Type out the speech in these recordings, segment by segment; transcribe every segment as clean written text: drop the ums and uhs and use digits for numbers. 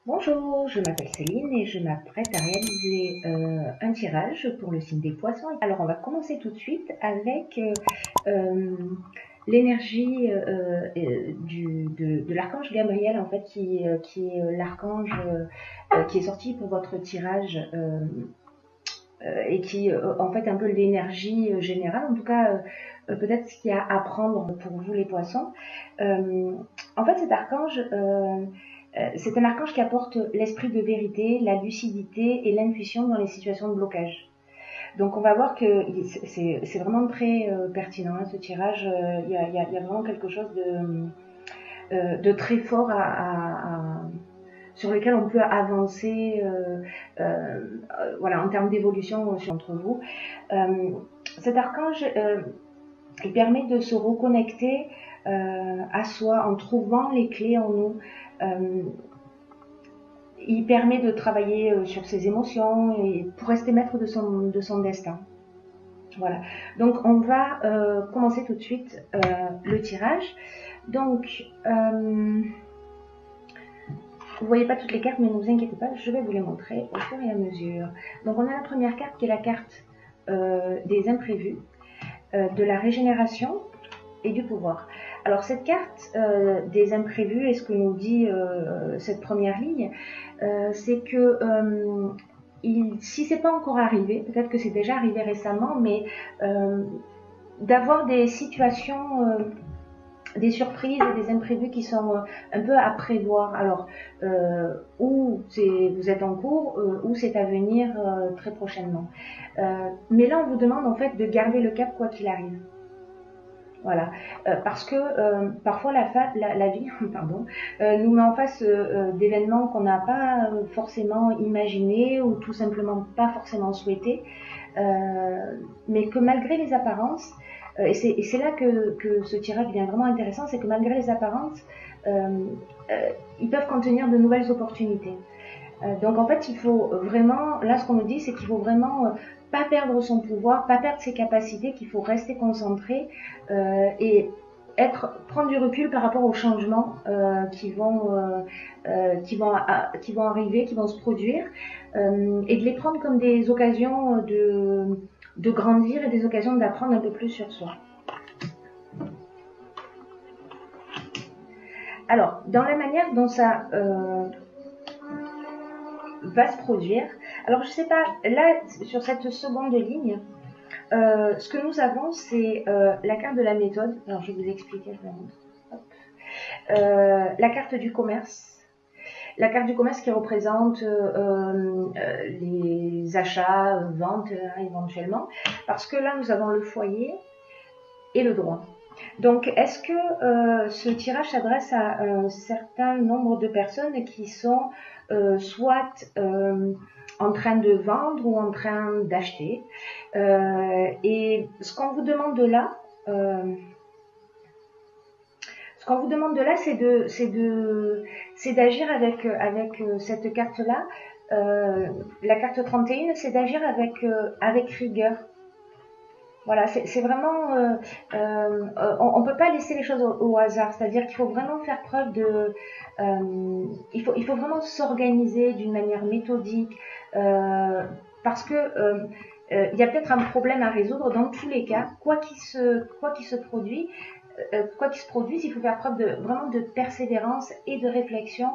Bonjour, je m'appelle Céline et je m'apprête à réaliser un tirage pour le signe des poissons. Alors on va commencer tout de suite avec euh, l'énergie de l'archange Gabriel en fait qui est l'archange qui est sorti pour votre tirage et qui en fait un peu l'énergie générale, en tout cas peut-être ce qu'il y a à prendre pour vous les poissons. En fait cet archange c'est un archange qui apporte l'esprit de vérité, la lucidité et l'intuition dans les situations de blocage. Donc on va voir que c'est vraiment très pertinent ce tirage. Il y a vraiment quelque chose de très fort sur lequel on peut avancer voilà, en termes d'évolution entre vous. Cet archange, il permet de se reconnecter à soi en trouvant les clés en nous. Il permet de travailler sur ses émotions et pour rester maître de son destin. Voilà. Donc on va commencer tout de suite le tirage. Donc vous voyez pas toutes les cartes, mais ne vous inquiétez pas, je vais vous les montrer au fur et à mesure. Donc on a la première carte qui est la carte des imprévus, de la régénération et du pouvoir. Alors cette carte des imprévus, et ce que nous dit cette première ligne, c'est que si c'est pas encore arrivé, peut-être que c'est déjà arrivé récemment, mais d'avoir des situations, des surprises et des imprévus qui sont un peu à prévoir. Alors, ou vous êtes en cours, ou c'est à venir très prochainement. Mais là, on vous demande en fait de garder le cap quoi qu'il arrive. Voilà, parce que parfois la vie pardon, nous met en face d'événements qu'on n'a pas forcément imaginés ou tout simplement pas forcément souhaités, mais que malgré les apparences, et c'est là que ce tirage devient vraiment intéressant, c'est que malgré les apparences, ils peuvent contenir de nouvelles opportunités. Donc en fait, il faut vraiment, là ce qu'on nous dit, c'est qu'il faut vraiment pas perdre son pouvoir, pas perdre ses capacités, qu'il faut rester concentré et prendre du recul par rapport aux changements qui vont arriver, qui vont se produire, et de les prendre comme des occasions de grandir et des occasions d'apprendre un peu plus sur soi. Alors, dans la manière dont ça va se produire. Alors je sais pas, là sur cette seconde ligne, ce que nous avons c'est la carte de la méthode. Alors je vais vous expliquer. La carte du commerce. La carte du commerce qui représente les achats, ventes éventuellement. Parce que là nous avons le foyer et le droit. Donc, est-ce que ce tirage s'adresse à un certain nombre de personnes qui sont soit en train de vendre ou en train d'acheter et ce qu'on vous demande de là, c'est d'agir avec cette carte-là. La carte 31, c'est d'agir avec rigueur. Voilà, c'est vraiment, on ne peut pas laisser les choses au hasard, c'est-à-dire qu'il faut vraiment faire preuve il faut vraiment s'organiser d'une manière méthodique, parce que il y a peut-être un problème à résoudre dans tous les cas, quoi qu'il se produise, il faut faire preuve vraiment de persévérance et de réflexion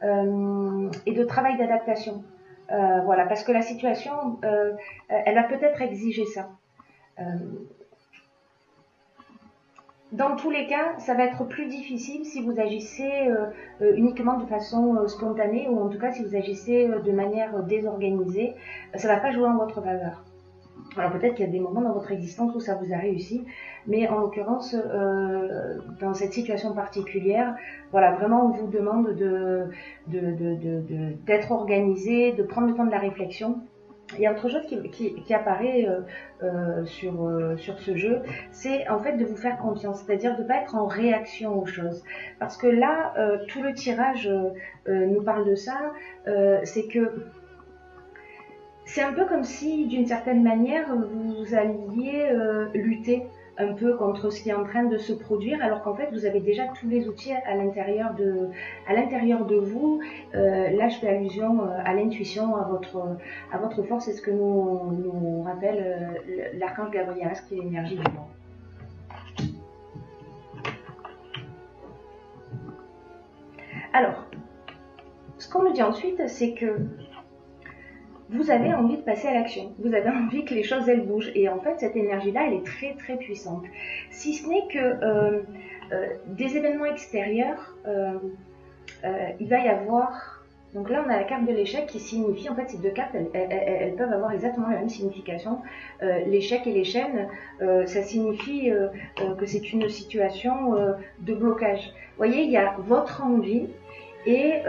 et de travail d'adaptation. Voilà, parce que la situation, elle va peut-être exiger ça. Dans tous les cas, ça va être plus difficile si vous agissez uniquement de façon spontanée ou en tout cas si vous agissez de manière désorganisée, ça ne va pas jouer en votre faveur. Alors peut-être qu'il y a des moments dans votre existence où ça vous a réussi, mais en l'occurrence, dans cette situation particulière, voilà, vraiment on vous demande d'être organisé, de prendre le temps de la réflexion. Il y a autre chose qui apparaît sur ce jeu, c'est en fait de vous faire confiance, c'est-à-dire de ne pas être en réaction aux choses. Parce que là, tout le tirage nous parle de ça, c'est que c'est un peu comme si, d'une certaine manière, vous alliez lutter un peu contre ce qui est en train de se produire, alors qu'en fait vous avez déjà tous les outils à l'intérieur de vous. Là je fais allusion à l'intuition, à votre force, c'est ce que nous rappelle l'archange Gabriel, qui est l'énergie du monde. Alors, ce qu'on nous dit ensuite, c'est que vous avez envie de passer à l'action. Vous avez envie que les choses, elles bougent. Et en fait, cette énergie-là, elle est très, très puissante. Si ce n'est que des événements extérieurs, il va y avoir... Donc là, on a la carte de l'échec qui signifie... En fait, ces deux cartes, elles peuvent avoir exactement la même signification. L'échec et les chaînes, ça signifie que c'est une situation de blocage. Vous voyez, il y a votre envie... Et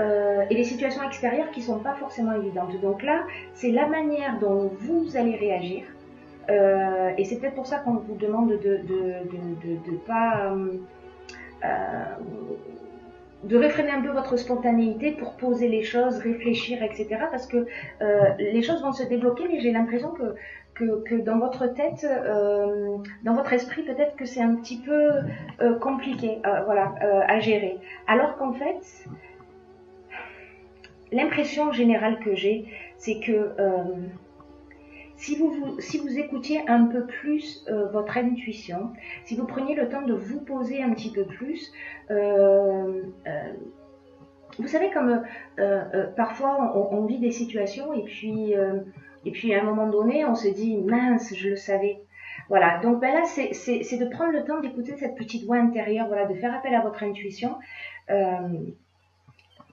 les situations extérieures qui ne sont pas forcément évidentes. Donc là, c'est la manière dont vous allez réagir. Et c'est peut-être pour ça qu'on vous demande de pas... de réfréner un peu votre spontanéité pour poser les choses, réfléchir, etc. Parce que les choses vont se débloquer, mais j'ai l'impression que dans votre tête, dans votre esprit, peut-être que c'est un petit peu compliqué à gérer. Alors qu'en fait... L'impression générale que j'ai, c'est que si vous écoutiez un peu plus votre intuition, si vous preniez le temps de vous poser un petit peu plus, vous savez comme parfois on vit des situations et puis à un moment donné on se dit mince, je le savais. Voilà, donc ben là c'est de prendre le temps d'écouter cette petite voix intérieure, voilà, de faire appel à votre intuition.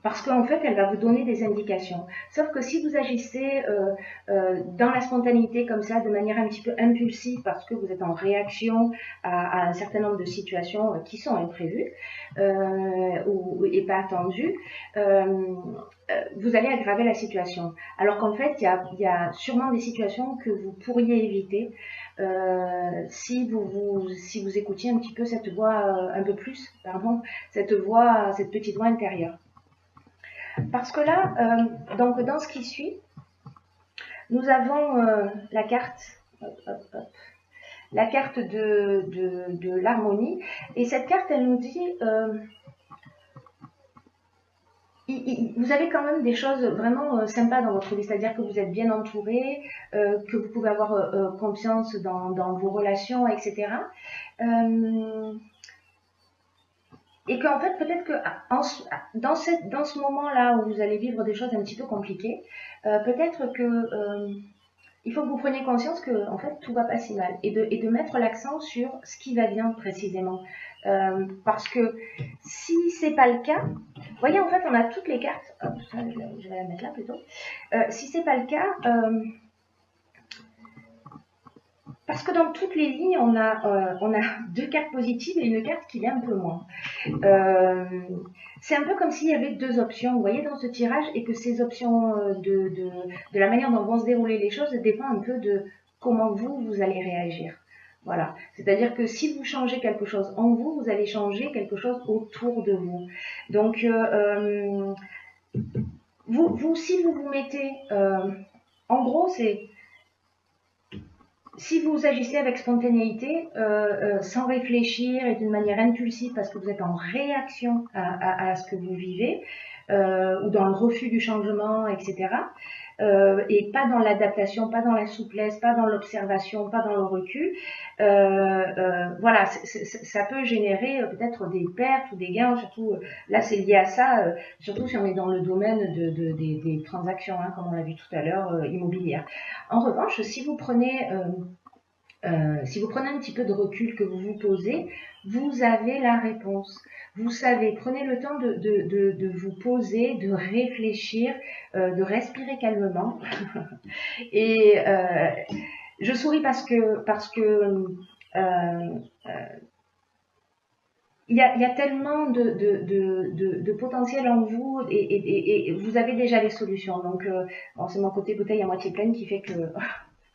Parce qu'en fait, elle va vous donner des indications. Sauf que si vous agissez dans la spontanéité comme ça, de manière un petit peu impulsive, parce que vous êtes en réaction à un certain nombre de situations qui sont imprévues et pas attendues, vous allez aggraver la situation. Alors qu'en fait, il y a sûrement des situations que vous pourriez éviter si vous écoutiez un petit peu cette voix, un peu plus, pardon, cette petite voix intérieure. Parce que là, donc dans ce qui suit, nous avons la carte, la carte de l'harmonie. Et cette carte, elle nous dit, vous avez quand même des choses vraiment sympas dans votre vie, c'est-à-dire que vous êtes bien entouré, que vous pouvez avoir confiance dans vos relations, etc. Et qu'en fait, peut-être que dans ce moment-là où vous allez vivre des choses un petit peu compliquées, peut-être que il faut que vous preniez conscience que en fait tout va pas si mal et de mettre l'accent sur ce qui va bien précisément. Parce que si c'est pas le cas, vous voyez en fait on a toutes les cartes. Hop, ça, je vais la mettre là plutôt. Si c'est pas le cas. Parce que dans toutes les lignes, on a deux cartes positives et une carte qui l'est un peu moins. C'est un peu comme s'il y avait deux options, vous voyez, dans ce tirage, et que ces options de la manière dont vont se dérouler les choses dépendent un peu de comment vous allez réagir. Voilà. C'est-à-dire que si vous changez quelque chose en vous, vous allez changer quelque chose autour de vous. Donc, si vous vous mettez... en gros, c'est... Si vous agissez avec spontanéité, sans réfléchir et d'une manière impulsive parce que vous êtes en réaction à ce que vous vivez, ou dans le refus du changement, etc., et pas dans l'adaptation, pas dans la souplesse, pas dans l'observation, pas dans le recul, voilà, ça peut générer peut-être des pertes ou des gains, surtout là c'est lié à ça, surtout si on est dans le domaine des transactions, hein, comme on l'a vu tout à l'heure, immobilières. En revanche, si vous prenez un petit peu de recul, que vous vous posez, vous avez la réponse. Vous savez, prenez le temps de vous poser, de réfléchir, de respirer calmement. Et je souris parce que il y a tellement de potentiel en vous et vous avez déjà les solutions. Donc, bon, c'est mon côté bouteille à moitié pleine qui fait que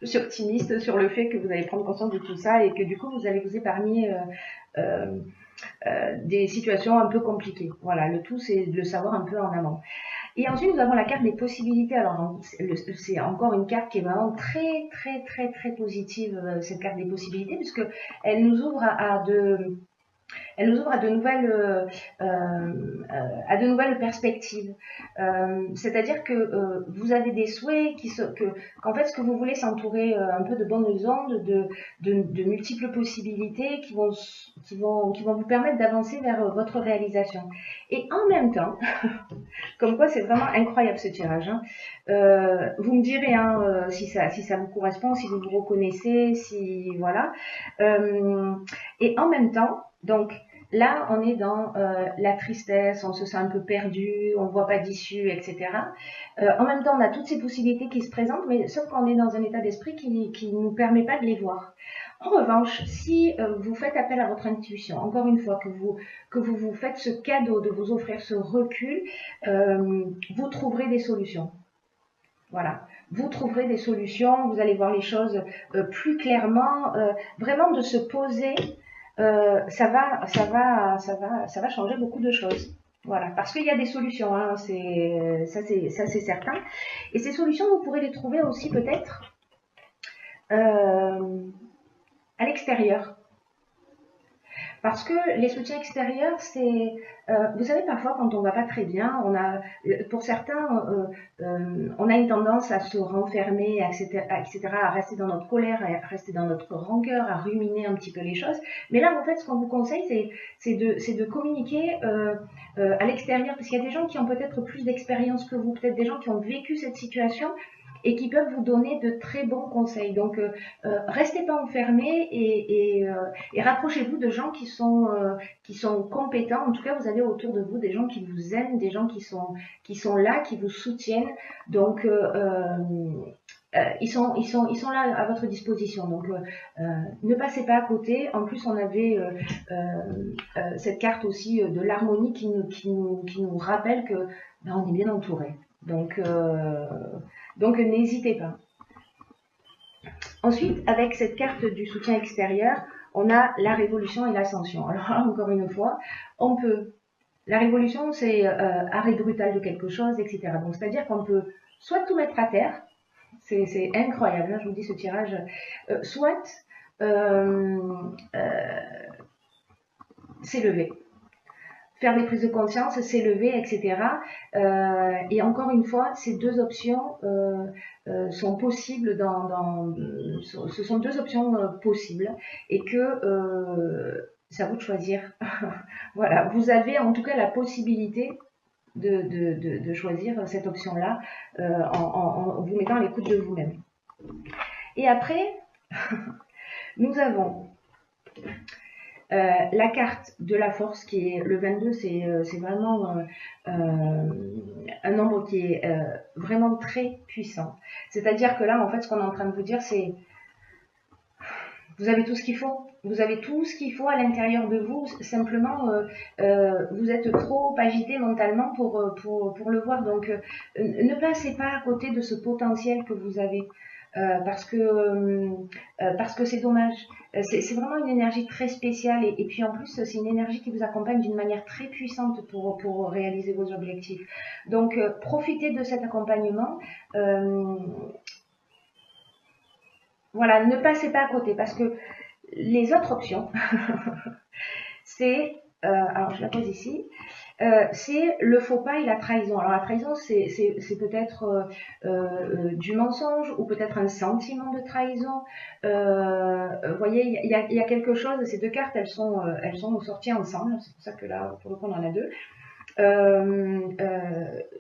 je suis optimiste sur le fait que vous allez prendre conscience de tout ça et que du coup, vous allez vous épargner des situations un peu compliquées. Voilà, le tout, c'est de le savoir un peu en amont. Et ensuite, nous avons la carte des possibilités. Alors, c'est encore une carte qui est vraiment très, très, très, très positive, cette carte des possibilités, puisque elle nous ouvre elle nous ouvre à de nouvelles perspectives. C'est-à-dire que vous avez des souhaits qu'en fait, ce que vous voulez, s'entourer un peu de bonnes ondes, de multiples possibilités qui vont vous permettre d'avancer vers votre réalisation. Et en même temps, comme quoi c'est vraiment incroyable ce tirage. Hein. Vous me direz hein, si ça vous correspond, si vous vous reconnaissez, si voilà. Et en même temps, donc là, on est dans la tristesse, on se sent un peu perdu, on ne voit pas d'issue, etc. En même temps, on a toutes ces possibilités qui se présentent, mais sauf qu'on est dans un état d'esprit qui ne nous permet pas de les voir. En revanche, si vous faites appel à votre intuition, encore une fois, que vous faites ce cadeau de vous offrir ce recul, vous trouverez des solutions. Voilà, vous trouverez des solutions, vous allez voir les choses plus clairement, vraiment de se poser, ça va changer beaucoup de choses. Voilà, parce qu'il y a des solutions, hein, ça c'est certain. Et ces solutions, vous pourrez les trouver aussi peut-être à l'extérieur. Parce que les soutiens extérieurs, c'est, vous savez, parfois quand on va pas très bien, pour certains, on a une tendance à se renfermer, etc., à rester dans notre colère, à rester dans notre rancœur, à ruminer un petit peu les choses. Mais là, en fait, ce qu'on vous conseille, c'est de communiquer à l'extérieur, parce qu'il y a des gens qui ont peut-être plus d'expérience que vous, peut-être des gens qui ont vécu cette situation, et qui peuvent vous donner de très bons conseils. Donc, restez pas enfermés et rapprochez-vous de gens qui sont compétents. En tout cas, vous avez autour de vous des gens qui vous aiment, des gens qui sont là, qui vous soutiennent. Donc, ils sont là à votre disposition. Donc, ne passez pas à côté. En plus, on avait cette carte aussi de l'harmonie qui nous rappelle que ben, on est bien entouré. Donc n'hésitez pas. Ensuite, avec cette carte du soutien extérieur, on a la révolution et l'ascension. Alors là, encore une fois, la révolution, c'est arrêt brutal de quelque chose, etc. Donc, c'est-à-dire qu'on peut soit tout mettre à terre, c'est incroyable, hein, je vous dis ce tirage, soit s'élever. Faire des prises de conscience, s'élever, etc. Et encore une fois, ces deux options sont possibles ce sont deux options possibles et que c'est à vous de choisir. Voilà, vous avez en tout cas la possibilité de choisir cette option-là en vous mettant à l'écoute de vous-même. Et après, nous avons la carte de la force qui est le 22, c'est vraiment un nombre qui est vraiment très puissant. C'est-à-dire que là, en fait, ce qu'on est en train de vous dire, c'est vous avez tout ce qu'il faut. Vous avez tout ce qu'il faut à l'intérieur de vous. Simplement, vous êtes trop agité mentalement pour le voir. Donc, ne passez pas à côté de ce potentiel que vous avez. Parce que c'est dommage. C'est vraiment une énergie très spéciale et puis en plus c'est une énergie qui vous accompagne d'une manière très puissante pour réaliser vos objectifs. Donc profitez de cet accompagnement. Voilà, ne passez pas à côté parce que les autres options, c'est, alors je la pose ici, c'est le faux pas et la trahison. Alors la trahison, c'est peut-être du mensonge ou peut-être un sentiment de trahison. Vous voyez, il y a quelque chose. Ces deux cartes, elles sont sorties ensemble. C'est pour ça que là, pour le coup, on en a deux.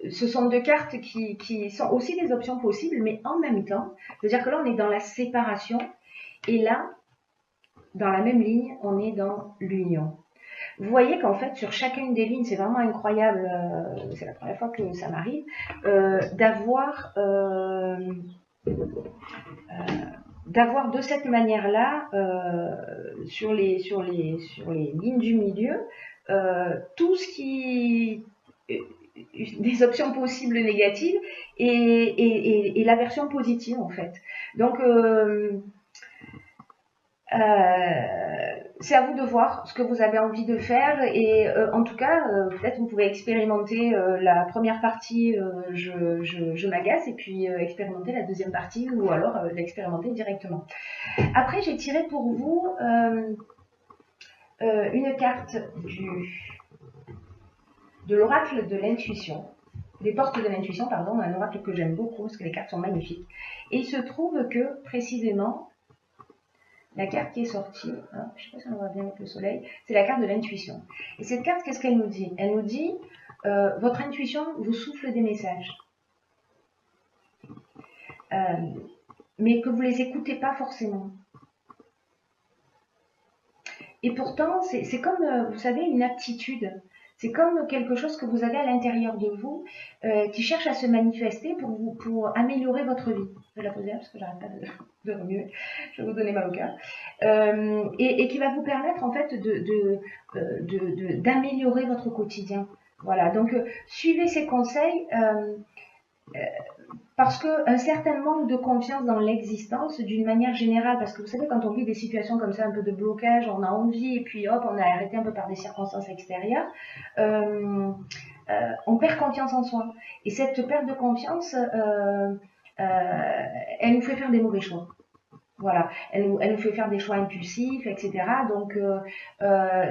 Ce sont deux cartes qui sont aussi des options possibles, mais en même temps, c'est-à-dire que là, on est dans la séparation et là, dans la même ligne, on est dans l'union. Vous voyez qu'en fait, sur chacune des lignes, c'est vraiment incroyable, c'est la première fois que ça m'arrive, d'avoir de cette manière-là, sur les lignes du milieu, tout ce qui... des options possibles négatives et la version positive, en fait. Donc, c'est à vous de voir ce que vous avez envie de faire et en tout cas, peut-être vous pouvez expérimenter la première partie, je m'agace, et puis expérimenter la deuxième partie ou alors l'expérimenter directement. Après, j'ai tiré pour vous une carte de l'oracle de l'intuition, des portes de l'intuition, pardon, un oracle que j'aime beaucoup parce que les cartes sont magnifiques. Et il se trouve que précisément, la carte qui est sortie, hein, je ne sais pas si on voit bien avec le soleil, c'est la carte de l'intuition. Et cette carte, qu'est-ce qu'elle nous dit? Elle nous dit, votre intuition vous souffle des messages, mais que vous ne les écoutez pas forcément. Et pourtant, c'est comme, vous savez, une aptitude. C'est comme quelque chose que vous avez à l'intérieur de vous qui cherche à se manifester pour améliorer votre vie. Je vais la poser là parce que j'arrête pas de remuer. Je vais vous donner mal au cœur. Et qui va vous permettre en fait d'améliorer votre quotidien. Voilà, donc suivez ces conseils. Parce qu'un certain manque de confiance dans l'existence, d'une manière générale, parce que vous savez, quand on vit des situations comme ça, un peu de blocage, on a envie, et puis hop, on est arrêté un peu par des circonstances extérieures, on perd confiance en soi. Et cette perte de confiance, elle nous fait faire des mauvais choix. Voilà, elle nous fait faire des choix impulsifs, etc. Donc,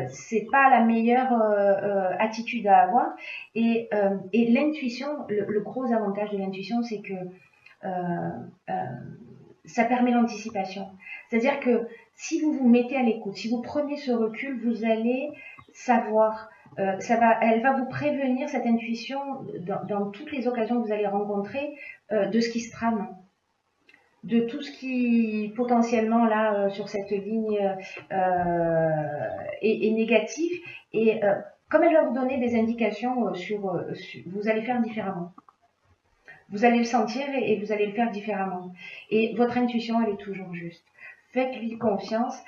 c'est pas la meilleure attitude à avoir. Et l'intuition, le gros avantage de l'intuition, c'est que ça permet l'anticipation. C'est-à-dire que si vous vous mettez à l'écoute, si vous prenez ce recul, vous allez savoir. Elle va vous prévenir, cette intuition, dans toutes les occasions que vous allez rencontrer, de ce qui se trame, de tout ce qui potentiellement là sur cette ligne est négatif, et comme elle va vous donner des indications vous allez faire différemment. Vous allez le sentir et vous allez le faire différemment. Et votre intuition, elle est toujours juste. Faites-lui confiance.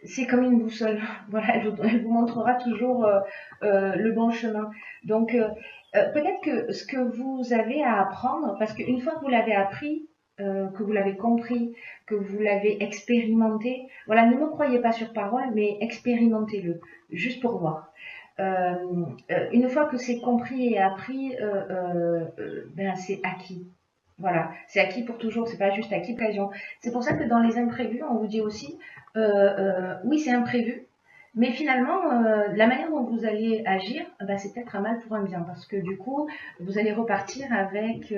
C'est comme une boussole. Voilà, elle vous montrera toujours le bon chemin. Donc, peut-être que ce que vous avez à apprendre, parce qu'une fois que vous l'avez appris, que vous l'avez compris, que vous l'avez expérimenté, voilà, ne me croyez pas sur parole, mais expérimentez-le, juste pour voir. Une fois que c'est compris et appris, ben c'est acquis. Voilà, c'est acquis pour toujours, c'est pas juste acquis pour l'occasion. C'est pour ça que dans les imprévus, on vous dit aussi, oui, c'est imprévu, mais finalement, la manière dont vous allez agir, bah, c'est peut-être un mal pour un bien, parce que du coup, vous allez repartir avec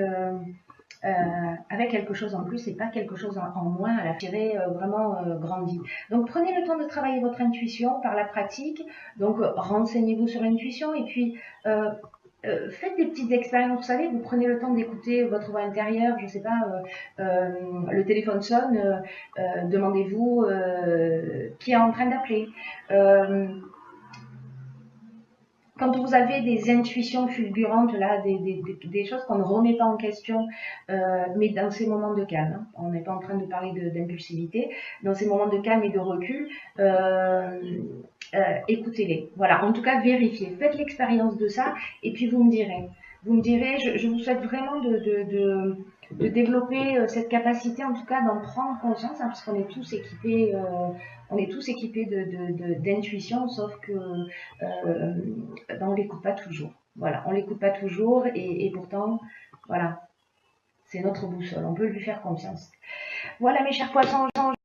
quelque chose en plus et pas quelque chose en moins à la tirer vraiment grandi. Donc prenez le temps de travailler votre intuition par la pratique, donc renseignez-vous sur l'intuition, et puis faites des petites expériences, vous savez, vous prenez le temps d'écouter votre voix intérieure, je sais pas, le téléphone sonne, demandez-vous qui est en train d'appeler. Quand vous avez des intuitions fulgurantes, là, des choses qu'on ne remet pas en question, mais dans ces moments de calme, hein, on n'est pas en train de parler d'impulsivité, dans ces moments de calme et de recul, écoutez-les. Voilà, en tout cas, vérifiez, faites l'expérience de ça, et puis vous me direz. Vous me direz, je vous souhaite vraiment de développer cette capacité, en tout cas d'en prendre conscience, hein, parce qu'on est tous équipés, d'intuition, sauf que ben, on l'écoute pas toujours. Voilà, on l'écoute pas toujours, et pourtant, voilà, c'est notre boussole. On peut lui faire confiance. Voilà, mes chers poissons.